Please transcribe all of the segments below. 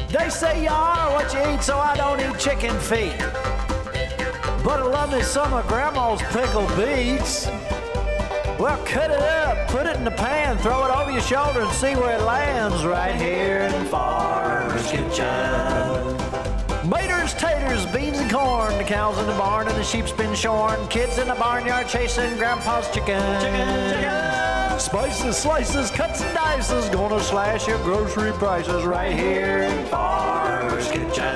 They say you are what you eat, so I don't eat chicken feet. But I love me some of Grandma's pickled beets. Well, cut it up, put it in the pan, throw it over your shoulder and see where it lands right here in Farmer's Kitchen. Maters, taters, beans and corn, the cows in the barn and the sheep's been shorn, kids in the barnyard chasing Grandpa's chicken. Spices, slices, cuts and dices, gonna slash your grocery prices right here in Farmer's Kitchen.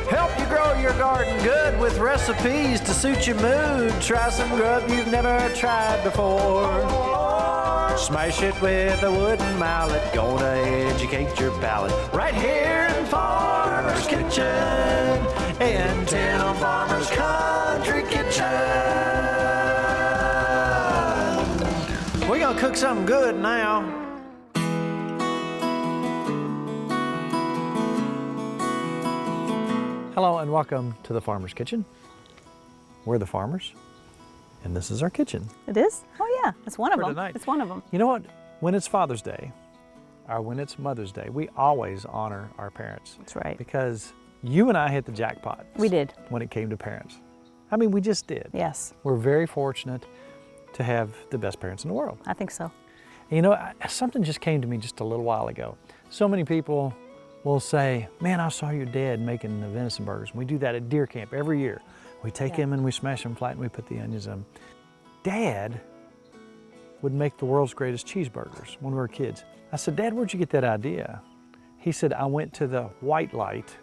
Help you grow your garden good with recipes to suit your mood. Try some grub you've never tried before. Smash it with a wooden mallet, gonna educate your palate. Right here in Farmer's Kitchen, in Tim Farmer's Country Kitchen. We're gonna cook something good now. Hello and welcome to the Farmer's Kitchen. We're the farmers, and this is our kitchen. It is? Oh yeah, it's one of them. Tonight. It's one of them. You know what? When it's Father's Day, or when it's Mother's Day, we always honor our parents. That's right. Because you and I hit the jackpot. We did. When it came to parents. I mean, we just did. Yes. We're very fortunate to have the best parents in the world. I think so. And you know, something just came to me just a little while ago. So many people will say, man, I saw your dad making the venison burgers. We do that at deer camp every year. We take them and we smash them flat and we put the onions in them. Dad would make the world's greatest cheeseburgers when we were kids. I said, Dad, where'd you get that idea? He said, I went to the White Light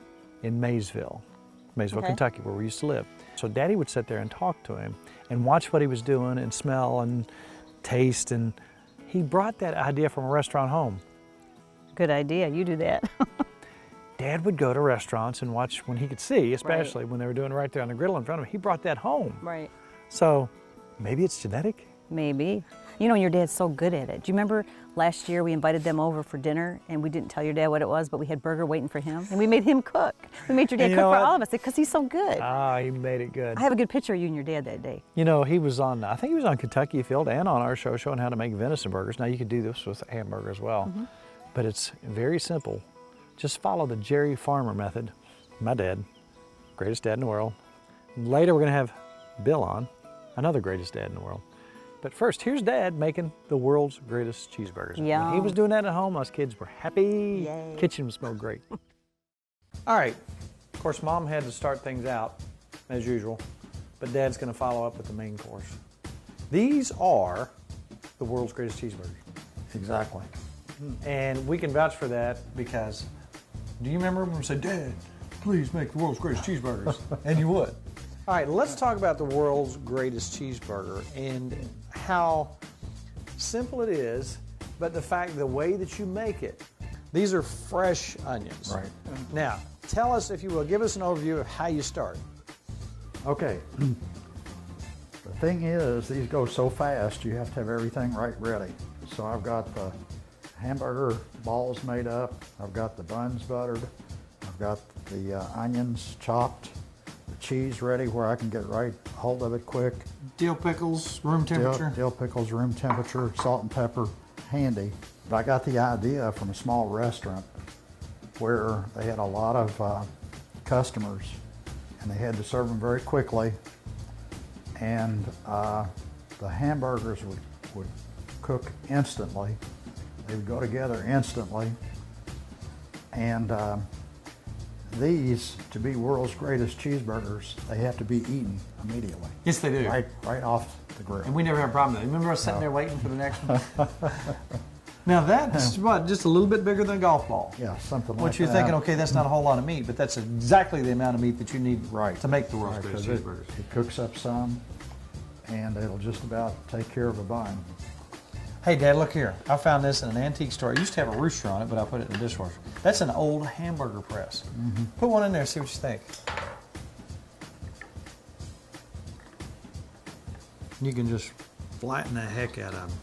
in Maysville, Kentucky, where we used to live. So Daddy would sit there and talk to him and watch what he was doing and smell and taste, and he brought that idea from a restaurant home. Good idea, you do that. Dad would go to restaurants and watch when he could see, especially when they were doing it right there on the griddle in front of him. He brought that home. Right. So maybe it's genetic. Maybe. You know, your dad's so good at it. Do you remember last year we invited them over for dinner and we didn't tell your dad what it was, but we had burger waiting for him and we made him cook. We made your dad cook for all of us because he's so good. Ah, he made it good. I have a good picture of you and your dad that day. You know, he was on, I think he was on Kentucky Field and on our show showing how to make venison burgers. Now you could do this with a hamburger as well, but it's very simple. Just follow the Jerry Farmer method. My dad, greatest dad in the world. Later we're gonna have Bill on, another greatest dad in the world. But first, here's Dad making the world's greatest cheeseburgers. Yum. When he was doing that at home, us kids were happy. Yay. Kitchen smelled great. All right, of course, Mom had to start things out as usual, but Dad's gonna follow up with the main course. These are the world's greatest cheeseburgers. Exactly. And we can vouch for that because, do you remember when we said, Dad, please make the world's greatest cheeseburgers? And you would. All right, let's talk about the world's greatest cheeseburger and how simple it is, but the way that you make it. These are fresh onions. Right. Now, tell us, if you will, give us an overview of how you start. Okay. The thing is, these go so fast, you have to have everything right ready. So I've got the hamburger balls made up. I've got the buns buttered. I've got the onions chopped. The cheese ready where I can get right hold of it quick. Dill pickles, room temperature. Dill pickles, room temperature, salt and pepper, handy. But I got the idea from a small restaurant where they had a lot of customers and they had to serve them very quickly. And the hamburgers would cook instantly. They would go together instantly. And these, to be world's greatest cheeseburgers, they have to be eaten immediately. Yes, they do. Right off the grill. And we never had a problem with that. Remember us sitting there waiting for the next one? Now that's what, just a little bit bigger than a golf ball. Yeah, something like that. What you're thinking, okay, that's not a whole lot of meat, but that's exactly the amount of meat that you need to make the world's greatest cheeseburgers. It cooks up some, and it'll just about take care of a bun. Hey, Dad, look here. I found this in an antique store. It used to have a rooster on it, but I put it in the dishwasher. That's an old hamburger press. Put one in there, see what you think. You can just flatten the heck out of them.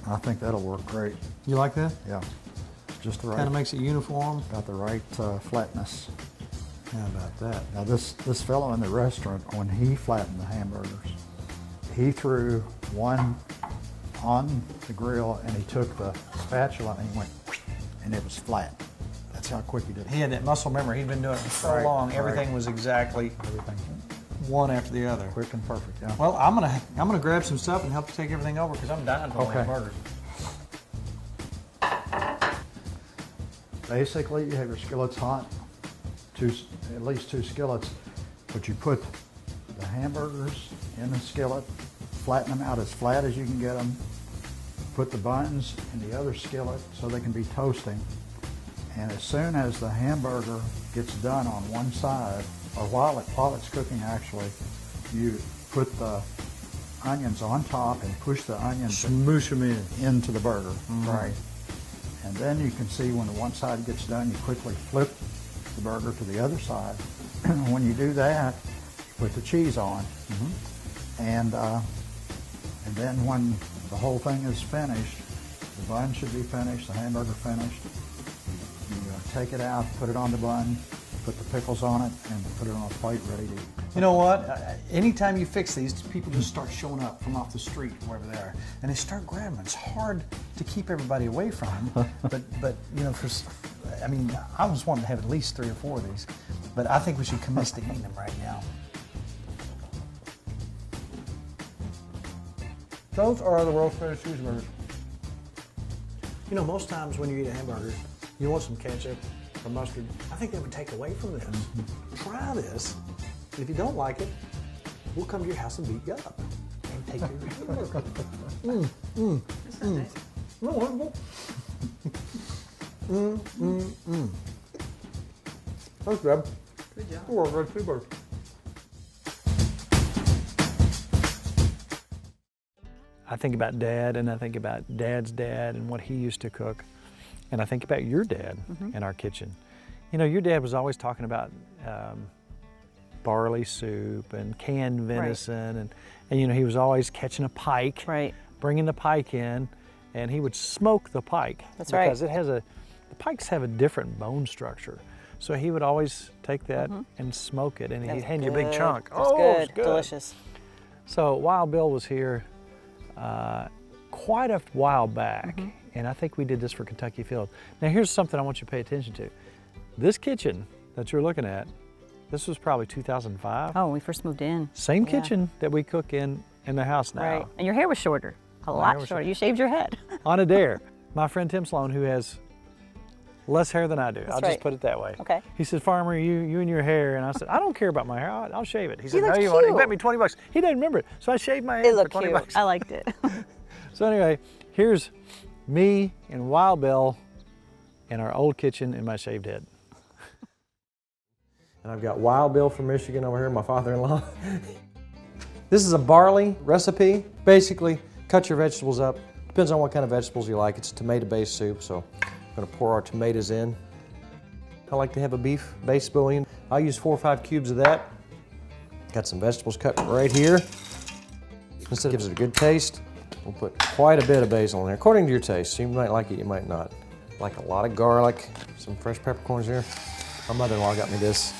I think that'll work great. You like that? Yeah, it's just the right. Kind of makes it uniform. Got the right flatness. How about that? Now this fellow in the restaurant, when he flattened the hamburgers, he threw one on the grill, and he took the spatula and he went, and it was flat. That's how quick he did it. He had that muscle memory. He'd been doing it for so Right, long. right. Everything was exactly Everything one after the other. quick and perfect, yeah. Well, I'm gonna grab some stuff and help you take everything over because I'm dying for Okay. burgers. Basically, you have your skillets hot, at least two skillets, but you put the hamburgers in the skillet, flatten them out as flat as you can get them, put the buns in the other skillet so they can be toasting, and as soon as the hamburger gets done on one side, or while it's cooking actually, you put the onions on top and push the onions Smoosh them in. into the burger. Right. And then you can see when the one side gets done, you quickly flip the burger to the other side. When you do that, you put the cheese on. And then when the whole thing is finished, the bun should be finished, the hamburger finished. You take it out, put it on the bun, put the pickles on it, and put it on a plate ready to eat. You know what? Anytime you fix these, people just start showing up from off the street, wherever they are, and they start grabbing them. It's hard to keep everybody away from them, but you know, I mean, I was wanting to have at least 3 or 4 of these, but I think we should commit to eating them right now. Those are the world's favorite cheeseburgers. You know, most times when you eat a hamburger, you want some ketchup or mustard. I think they would take away from this. Try this. If you don't like it, we'll come to your house and beat you up and take your hamburger. No, wonderful. Thanks, Deb. Good job. We're good cheeseburgers. I think about Dad, and I think about Dad's dad and what he used to cook. And I think about your dad in our kitchen. You know, your dad was always talking about barley soup and canned venison, and you know, he was always catching a pike, bringing the pike in, and he would smoke the pike. That's right. Because the pikes have a different bone structure. So he would always take that and smoke it, and he'd hand you a big chunk. That's It's good. Delicious. So Wild Bill was here quite a while back, and I think we did this for Kentucky Field. Now here's something I want you to pay attention to. This kitchen that you're looking at, this was probably 2005. Oh, when we first moved in. Same kitchen that we cook in the house now. Right. And your hair was shorter. A lot shorter. You shaved your head. On a dare. My friend Tim Sloan, who has less hair than I do. I'll just put it that way. Okay. He said, Farmer, you and your hair. And I said, I don't care about my hair. I'll shave it. He said, no, looked you won't. He cute. bet me 20 bucks. He didn't remember it. So I shaved my head It for looked 20 cute. bucks. I liked it. So anyway, here's me and Wild Bill in our old kitchen in my shaved head. And I've got Wild Bill from Michigan over here, my father-in-law. This is a barley recipe. Basically, cut your vegetables up. Depends on what kind of vegetables you like. It's a tomato-based soup, so I'm gonna pour our tomatoes in. I like to have a beef-based bouillon. I'll use 4 or 5 cubes of that. Got some vegetables cut right here. This gives it a good taste. We'll put quite a bit of basil in there, according to your taste. So you might like it, you might not. Like a lot of garlic, some fresh peppercorns here. My mother-in-law got me this.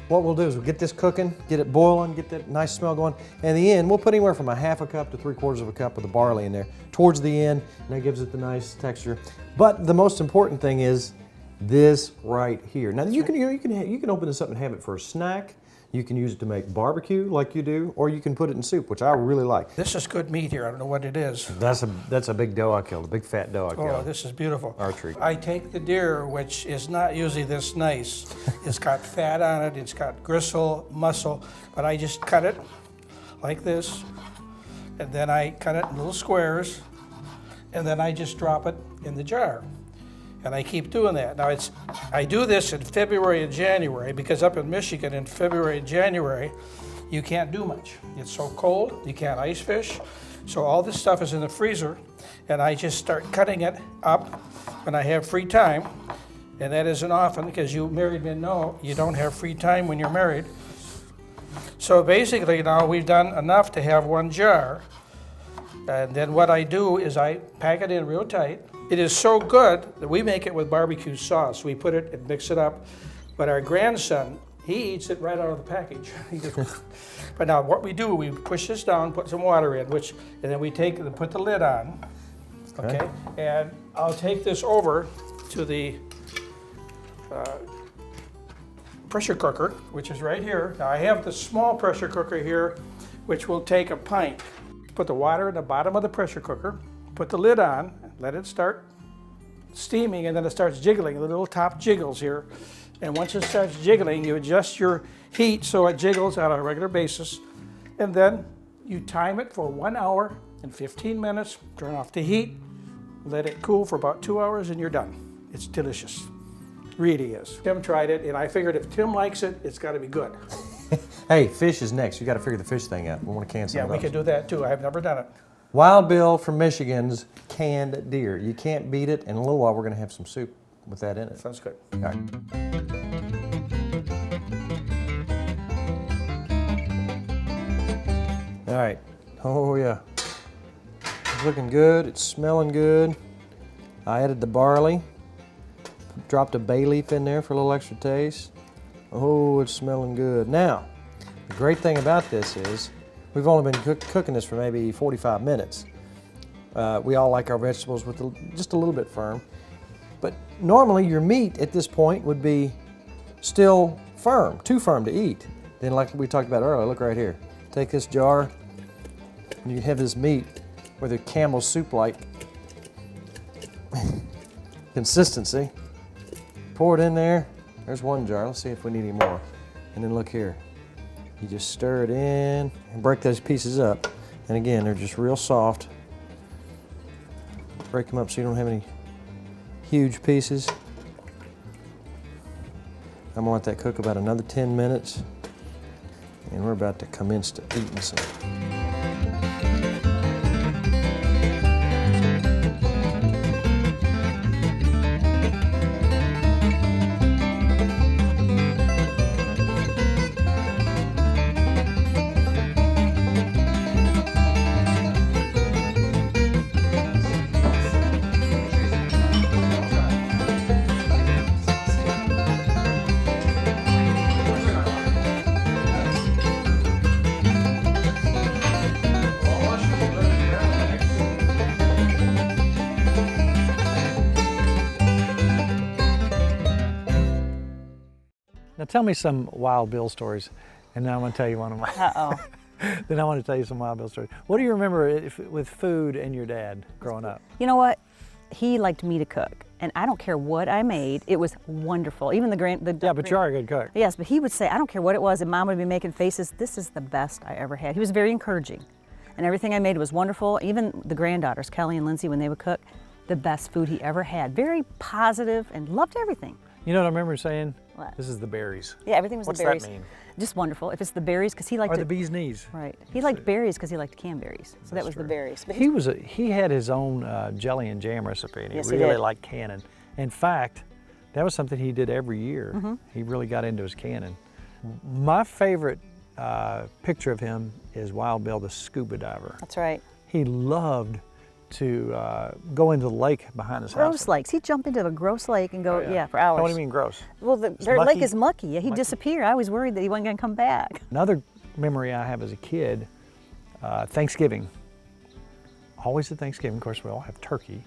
What we'll do is we'll get this cooking, get it boiling, get that nice smell going. And in the end, we'll put anywhere from a half a cup to 3/4 of a cup of the barley in there towards the end, and that gives it the nice texture. But the most important thing is this right here. Now you can open this up and have it for a snack. You can use it to make barbecue like you do, or you can put it in soup, which I really like. This is good meat here. I don't know what it is. That's a big doe I killed, a big fat doe I killed. Oh, this is beautiful. Archery. I take the deer, which is not usually this nice. It's got fat on it, it's got gristle, muscle, but I just cut it like this, and then I cut it in little squares, and then I just drop it in the jar. And I keep doing that. Now I do this in February and January because up in Michigan in February and January, you can't do much. It's so cold, you can't ice fish. So all this stuff is in the freezer, and I just start cutting it up when I have free time. And that isn't often, because you married men know you don't have free time when you're married. So basically now we've done enough to have 1 jar. And then what I do is I pack it in real tight. It is so good that we make it with barbecue sauce. We put it and mix it up. But our grandson, He eats it right out of the package. He just, but now what we do, we push this down, put some water in, and then we take and put the lid on. Okay, and I'll take this over to the pressure cooker, which is right here. Now I have the small pressure cooker here, which will take a pint. Put the water in the bottom of the pressure cooker, put the lid on, let it start steaming, and then it starts jiggling. The little top jiggles here. And once it starts jiggling, you adjust your heat so it jiggles on a regular basis. And then you time it for 1 hour and 15 minutes, turn off the heat, let it cool for about 2 hours, and you're done. It's delicious. Really is. Tim tried it, and I figured if Tim likes it, it's got to be good. Hey, fish is next. You got to figure the fish thing out. We want to can some Yeah, of we those. could do that too. I've never done it. Wild Bill from Michigan's canned deer. You can't beat it. In a little while, we're going to have some soup with that in it. Sounds good. All right. All right. Oh, yeah. It's looking good. It's smelling good. I added the barley. Dropped a bay leaf in there for a little extra taste. Oh, it's smelling good. Now, the great thing about this is we've only been cooking this for maybe 45 minutes. We all like our vegetables with just a little bit firm. But normally your meat at this point would be still firm, too firm to eat. Then like we talked about earlier, look right here. Take this jar and you have this meat with a camel soup-like consistency. Pour it in there. There's one jar. Let's see if we need any more. And then look here. You just stir it in and break those pieces up. And again, they're just real soft. Break them up so you don't have any huge pieces. I'm gonna let that cook about another 10 minutes. And we're about to commence to eating some. Now tell me some Wild Bill stories, and then I'm going to tell you one of mine. Uh-oh. Then I want to tell you some Wild Bill stories. What do you remember with food and your dad growing up? You know what? He liked me to cook, and I don't care what I made. It was wonderful. Even Yeah, but you are a good cook. Yes, but he would say, I don't care what it was, and Mom would be making faces. This is the best I ever had. He was very encouraging, and everything I made was wonderful. Even the granddaughters, Kelly and Lindsay, when they would cook, the best food he ever had. Very positive and loved everything. You know what I remember saying? What? This is the berries. Yeah, everything was What's the berries. that mean? Just wonderful. If it's the berries, because he liked Or to, the bee's knees. Right. He liked berries because he liked canned berries. So that was true. the berries. But He had his own jelly and jam recipe, and Yes, he he really did. liked canning. In fact, that was something he did every year. Mm-hmm. He really got into his canning. My favorite picture of him is Wild Bill, the scuba diver. That's right. He loved to go into the lake behind his house. Gross lakes. He'd jump into a gross lake and go, Oh, yeah, for hours. What do you mean gross? Well, their mucky? lake is mucky. Yeah, he'd Mucky. disappear. I was worried that he wasn't going to come back. Another memory I have as a kid, Thanksgiving. Always at Thanksgiving, of course, we all have turkey,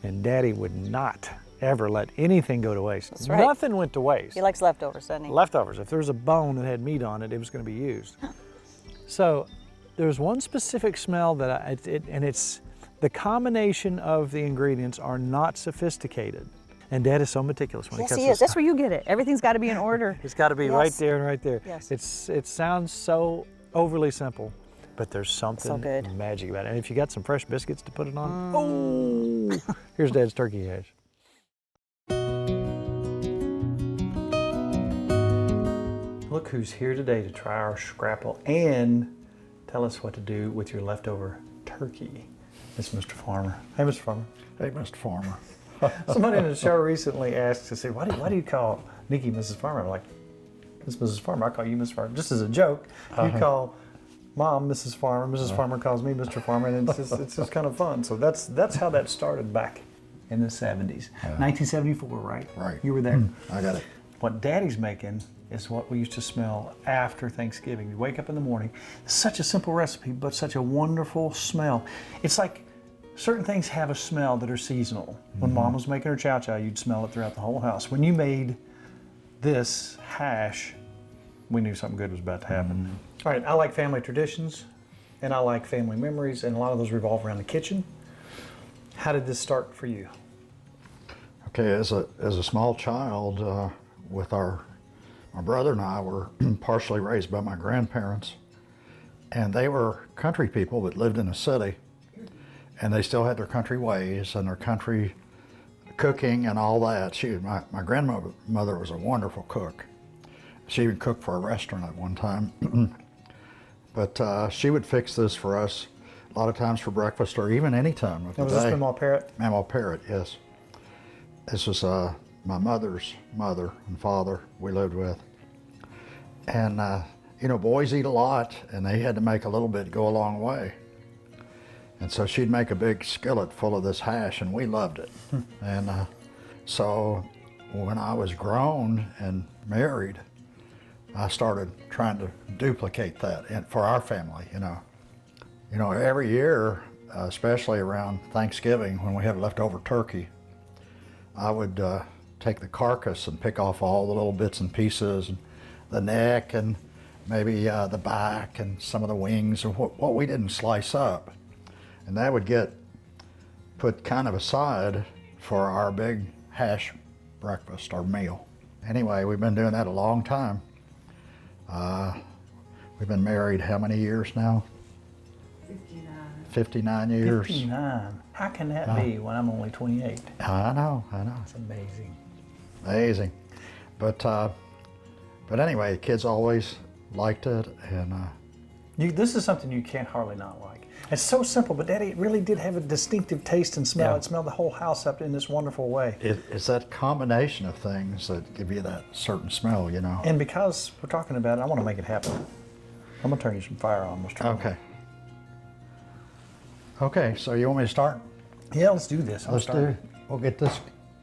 and Daddy would not ever let anything go to waste. That's right. Nothing went to waste. He likes leftovers, doesn't he? Leftovers. If there was a bone that had meat on it, it was going to be used. So there's one specific smell that it's the combination of the ingredients are not sophisticated. And Dad is so meticulous when Yes, he cuts he this is. That's stuff. where you get it. Everything's got to be in order. It's got to be right Yes. there and right there. Yes. It sounds so overly simple, but there's something good. magic about it. And if you got some fresh biscuits to put it on, oh, here's Dad's turkey hash. Look who's here today to try our scrapple and tell us what to do with your leftover turkey. It's Mr. Farmer. Hey, Mr. Farmer. Hey, Mr. Farmer. Somebody in the show recently asked to say, why do you call Nicki Mrs. Farmer? I'm like, it's Mrs. Farmer. I call you Mrs. Farmer. Just as a joke, you call Mom Mrs. Farmer. Mrs. Farmer calls me Mr. Farmer, and it's just kind of fun. So that's how that started back in the 70s. 1974, right? Right. You were there. I got it. What Daddy's making is what we used to smell after Thanksgiving. You wake up in the morning. It's such a simple recipe, but such a wonderful smell. It's like certain things have a smell that are seasonal. When Mom was making her chow chow, you'd smell it throughout the whole house. When you made this hash, we knew something good was about to happen. All right, I like family traditions, and I like family memories, and a lot of those revolve around the kitchen. How did this start for you? Okay, as a small child, with my brother and I were partially raised by my grandparents, and they were country people that lived in a city, and they still had their country ways and their country cooking and all that. My grandmother was a wonderful cook. She even cooked for a restaurant at one time. But she would fix this for us a lot of times for breakfast or even any time of the day. Was this Mamaw Parrot? Mamaw Parrot, yes. This was my mother's mother and father we lived with. And, you know, boys eat a lot, and they had to make a little bit go a long way. And so she'd make a big skillet full of this hash, and we loved it. And so when I was grown and married, I started trying to duplicate that for our family, you know. You know, every year, especially around Thanksgiving when we had leftover turkey, I would take the carcass and pick off all the little bits and pieces, and the neck and maybe the back and some of the wings and what we didn't slice up. And that would get put kind of aside for our big hash breakfast or meal. Anyway, we've been doing that a long time. We've been married how many years now? 59 years. 59. How can that be when I'm only 28? I know. It's amazing. Amazing. But anyway, the kids always liked it, and This is something you can't hardly not like. It's so simple, but Daddy, it really did have a distinctive taste and smell. Yeah. It smelled the whole house up in this wonderful way. it's that combination of things that give you that certain smell, you know. And because we're talking about it, I want to make it happen. I'm going to turn you some fire on. Okay. Okay, so you want me to start? Yeah, let's do this. We'll get this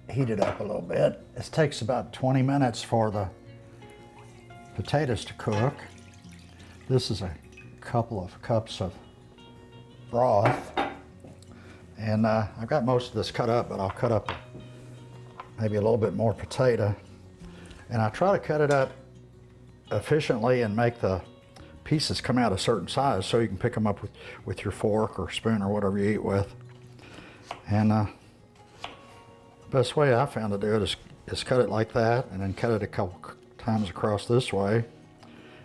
heated up a little bit. It takes about 20 minutes for the potatoes to cook. This is a couple of cups of broth. And I've got most of this cut up, but I'll cut up maybe a little bit more potato. And I try to cut it up efficiently and make the pieces come out a certain size so you can pick them up with your fork or spoon or whatever you eat with. And the best way I found to do it is cut it like that and then cut it a couple times across this way.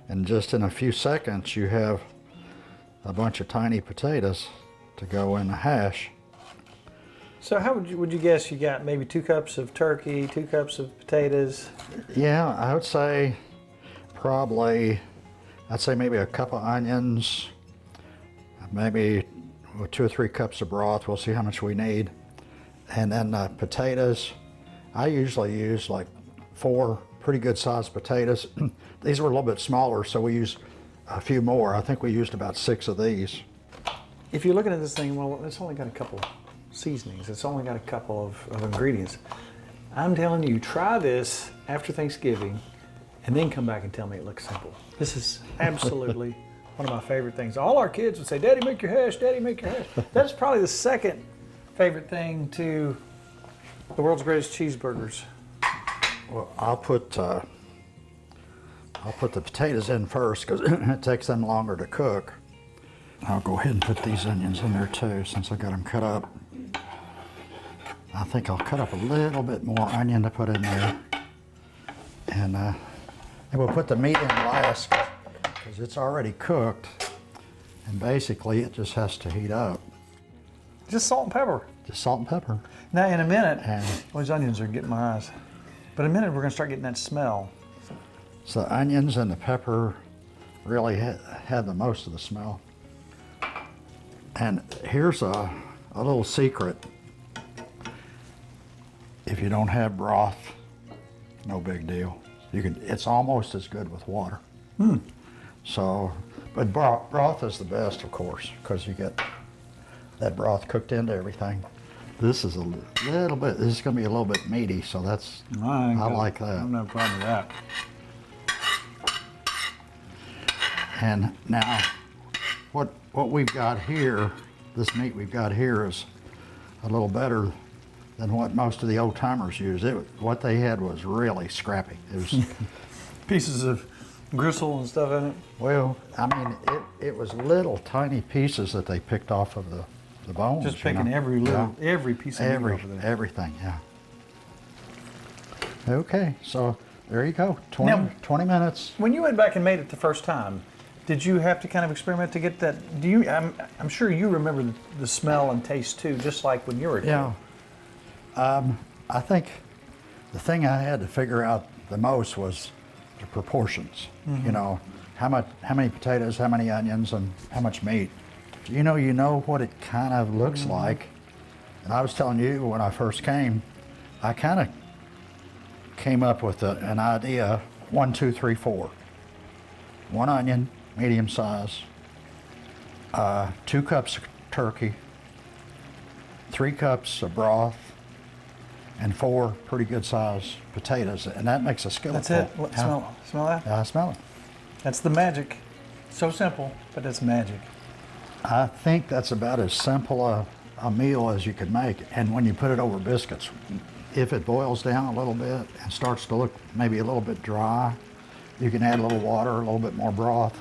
And just in a few seconds you have a bunch of tiny potatoes to go in the hash. So how would you guess you got maybe 2 cups of turkey, 2 cups of potatoes? Yeah, I would say probably, I'd say maybe a cup of onions, maybe 2 or 3 cups of broth. We'll see how much we need. And then potatoes, I usually use like 4 pretty good sized potatoes. These were a little bit smaller, so we used a few more. I think we used about 6 of these. If you're looking at this thing, well, it's only got a couple seasonings. It's only got a couple of ingredients. I'm telling you, try this after Thanksgiving and then come back and tell me it looks simple. This is absolutely one of my favorite things. All our kids would say, Daddy, make your hash, Daddy, make your hash. That's probably the second favorite thing to the world's greatest cheeseburgers. Well, I'll put the potatoes in first because it takes them longer to cook. I'll go ahead and put these onions in there too since I got them cut up. I think I'll cut up a little bit more onion to put in there. And we'll put the meat in last because it's already cooked. And basically it just has to heat up. Just salt and pepper. Just salt and pepper. Now in a minute, And well, these onions are getting my eyes. But in a minute we're gonna start getting that smell. so the onions and the pepper really had the most of the smell. And here's a little secret. If you don't have broth, no big deal. It's almost as good with water. So, but broth is the best, of course, because you get that broth cooked into everything. This is a little bit, this is gonna be a little bit meaty, so I like I that. don't have a problem with that. And now, what we've got here, this meat we've got here is a little better than what most of the old timers use. What they had was really scrappy. It was Pieces of gristle and stuff in it. well, I mean, it was little tiny pieces that they picked off of the bones. Just picking every piece of meat off of there. Everything, yeah. Okay, so there you go. 20 minutes. When you went back and made it the first time, did you have to kind of experiment to get that? I'm sure you remember the smell and taste too, just like when you were a kid. Yeah. I think the thing I had to figure out the most was the proportions. You know, how many potatoes, how many onions, and how much meat. You know what it kind of looks like. And I was telling you when I first came, I kind of came up with an idea: 1, 2, 3, 4. 1 onion, medium size. 2 cups of turkey. 3 cups of broth. And 4 pretty good sized potatoes, and that makes a skillet. That's it. full. Smell that? Yeah, I smell it. That's the magic. So simple, but it's magic. I think that's about as simple a meal as you could make. And when you put it over biscuits, if it boils down a little bit and starts to look maybe a little bit dry, you can add a little water, a little bit more broth.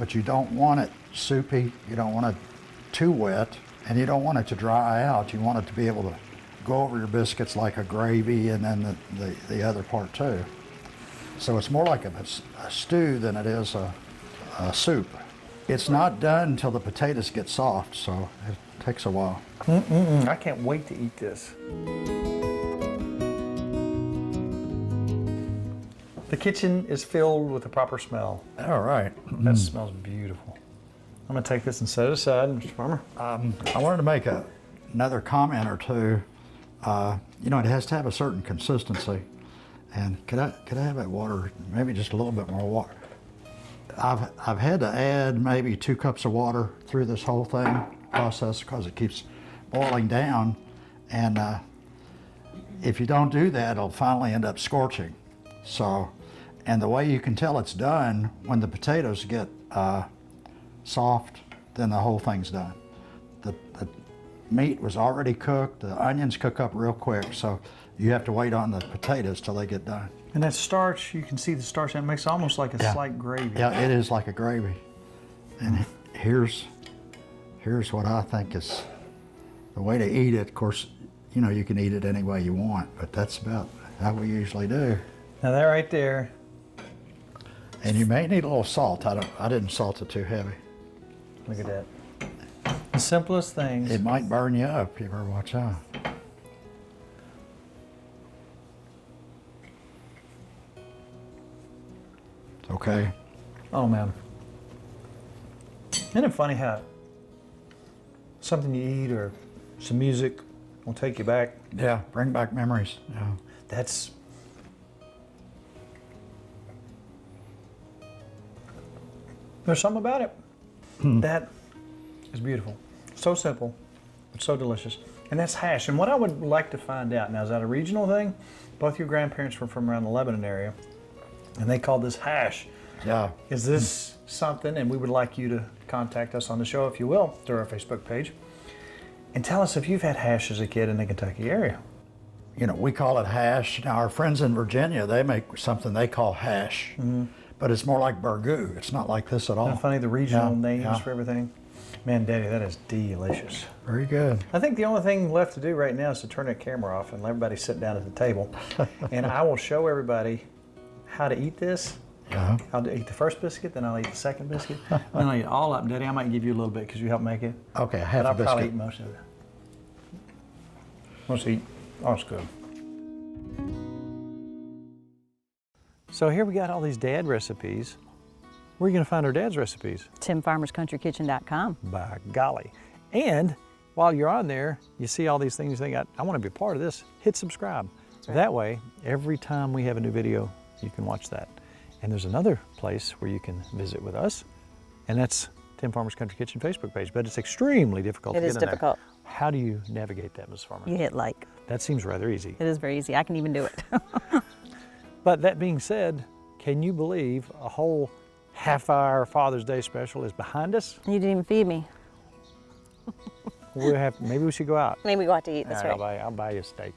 But you don't want it soupy, you don't want it too wet, and you don't want it to dry out. You want it to be able to go over your biscuits like a gravy, and then the other part too. So it's more like a stew than it is a soup. It's not done until the potatoes get soft, so it takes a while. I can't wait to eat this. The kitchen is filled with the proper smell. All right. That smells beautiful. I'm gonna take this and set it aside, Mr. Farmer. I wanted to make another comment or two. You know, it has to have a certain consistency. And could I have that water, maybe just a little bit more water? I've had to add maybe 2 cups of water through this whole process because it keeps boiling down. And if you don't do that, it'll finally end up scorching. So, and the way you can tell it's done, when the potatoes get soft, then the whole thing's done. The meat was already cooked, the onions cook up real quick, so you have to wait on the potatoes till they get done. And that starch, you can see the starch, and it makes almost like a slight gravy. Yeah, it is like a gravy. And here's what I think is the way to eat it. Of course, you know, you can eat it any way you want, but that's about how we usually do. Now that right there. And you may need a little salt. I didn't salt it too heavy. Look at that. The simplest things. It might burn you up. You better watch out. It's okay. Oh man. Isn't it funny how something you eat or some music will take you back? Yeah, bring back memories. Yeah. There's something about it. That is beautiful. So simple, but so delicious. And that's hash. And what I would like to find out now, is that a regional thing? Both your grandparents were from around the Lebanon area, and they called this hash. Yeah. Is this something, and we would like you to contact us on the show, if you will, through our Facebook page, and tell us if you've had hash as a kid in the Kentucky area. You know, we call it hash. Now, our friends in Virginia, they make something they call hash, but it's more like burgoo. It's not like this at all. Isn't it funny, the regional Yeah, names yeah. for everything? Man, Daddy, that is delicious. Very good. I think the only thing left to do right now is to turn that camera off and let everybody sit down at the table. And I will show everybody how to eat this. Yeah. I'll eat the first biscuit, then I'll eat the second biscuit. Then I'll eat all of them, Daddy. I might give you a little bit because you helped make it. Okay, But half I'll a probably biscuit. eat most of it. Let's eat. Oh, it's good. So here we got all these dad recipes. Where are you going to find our dad's recipes? TimFarmersCountryKitchen.com. By golly. And while you're on there, you see all these things, you think, I want to be a part of this, hit subscribe. right. That way, every time we have a new video, you can watch that. And there's another place where you can visit with us, and that's Tim Farmer's Country Kitchen Facebook page, but it's extremely difficult to get in there. It is difficult. How do you navigate that, Ms. Farmer? You hit like. That seems rather easy. It is very easy. I can even do it. But that being said, can you believe a whole half-hour Father's Day special is behind us. You didn't even feed me. Maybe we should go out. Maybe we go out to eat, that's All right. I'll buy you a steak.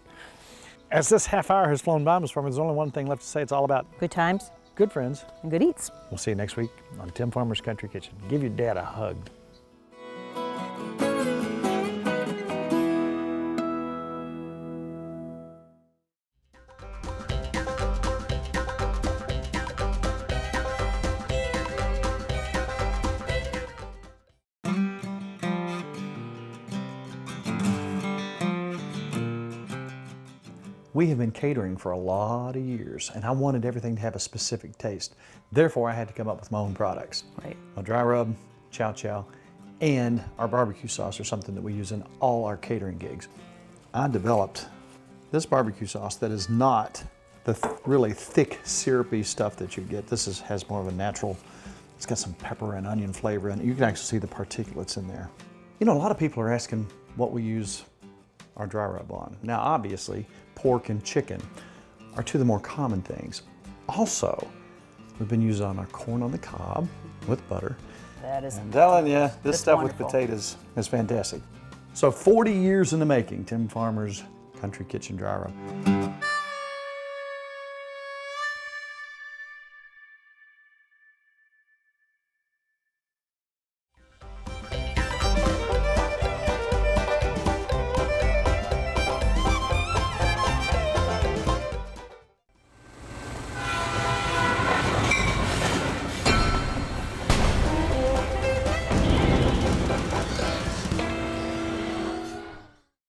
As this half hour has flown by, Ms. Farmer, there's only one thing left to say. It's all about Good times good friends. and good eats. We'll see you next week on Tim Farmer's Country Kitchen. Give your dad a hug. We have been catering for a lot of years, and I wanted everything to have a specific taste. Therefore, I had to come up with my own products. Right. A dry rub, chow chow, and our barbecue sauce are something that we use in all our catering gigs. I developed this barbecue sauce that is not the really thick, syrupy stuff that you get. This has more of a natural, it's got some pepper and onion flavor in it. You can actually see the particulates in there. You know, a lot of people are asking what we use our dry rub on. Now, obviously, pork and chicken are two of the more common things. Also, we've been using on our corn on the cob with butter. That is I'm telling you, this That's stuff wonderful. with potatoes is fantastic. So 40 years in the making, Tim Farmer's Country Kitchen Dry Rub.